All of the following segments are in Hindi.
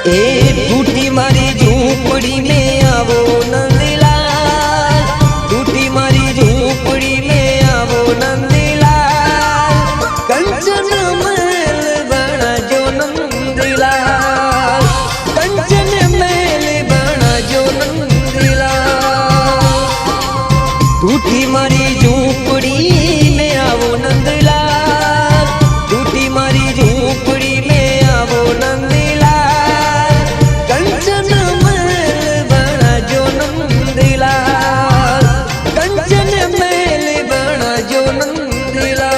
ए टूटी मारी झूपड़ी में आवो नंदलाल, टूटी मारी झूपड़ी में आवो नंदलाल, कंचन महल बना जो नंदलाल, कंचन महल बना जो नंदलाल, टूटी मारी झूपड़ी में आवो नंदलाल, टूटी मारी झूपड़ी में आवो नंदलाल, कंचन महल बना जो नंदलाल, कंचन महल बना जो नंदलाल।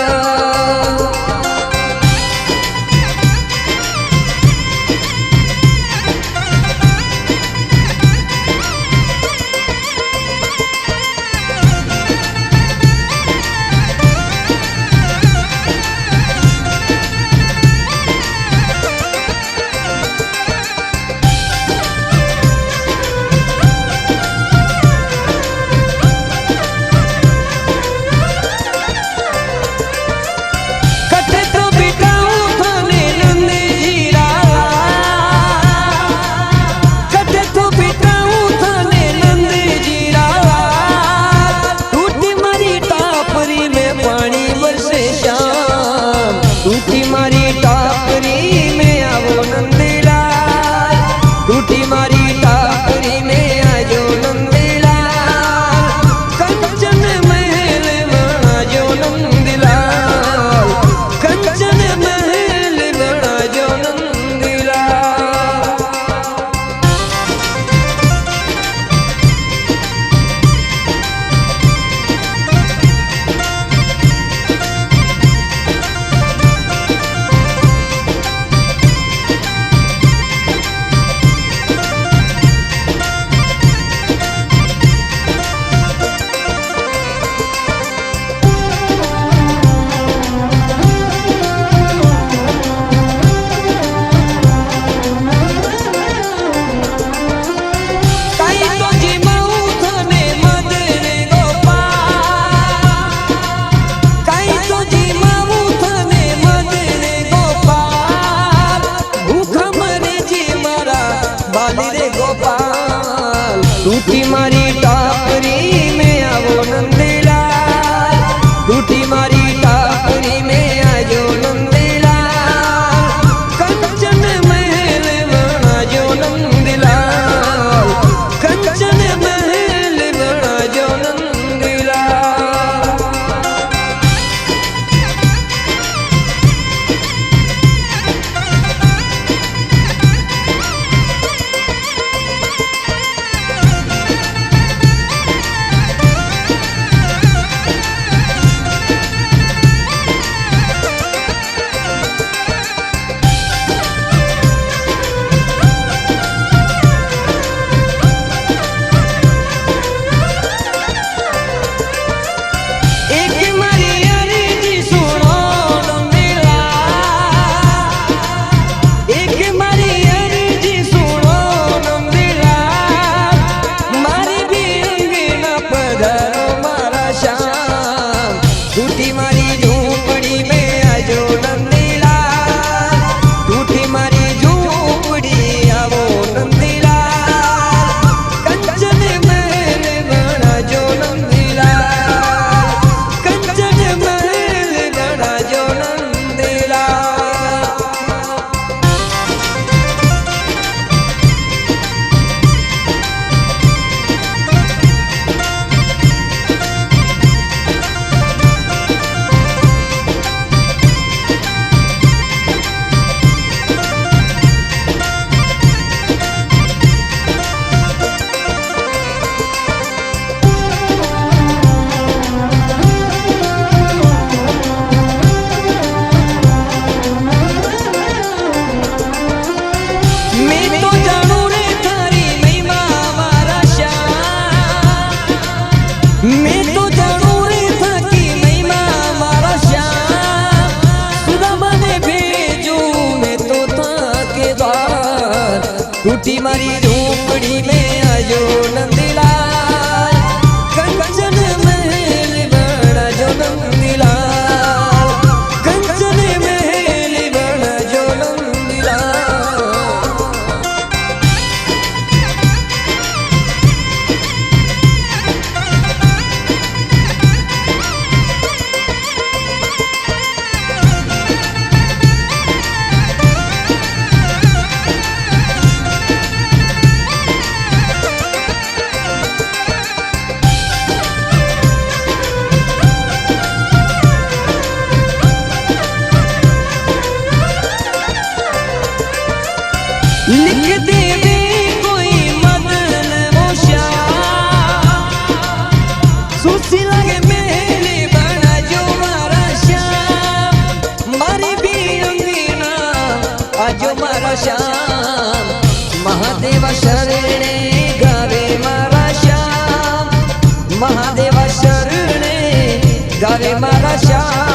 टूटी मारी टापरी में आवो नंदलाल, टूटी मारी टापरी में आजो नंदलाल, कंचन महल बना जो नंदलाल, कंचन महल बना जो नंदलाल। टूटी मारी टापरी में आवो नंदलाल, टूटी मारी टापरी में आजो नंदलाल, कंचन महल बना जो नंदलाल, कंचन महल बना जो नंदलाल। टूटी मारी झूपड़ी में आजो नंदलाल, टूटी मारी झूपड़ी आवो नंदलाल, कंचन महल बना जो नंदलाल, कंचन महल बना जो नंदलाल। मैं तो जानू रे था कि महिमा मारा श्याम, सुदामा ने भेजू मैं तो था के द्वार, टूटी मारी झूपड़ी में आजो नंदलाल, कंचन महल बना जो नंदलाल, कंचन महल बना जो नंदलाल। મારા શ્યામ મહાદેવ શરણે ગાવે મારા શ્યામ મહાદેવ શરણે ગાવે મારા શ્યામ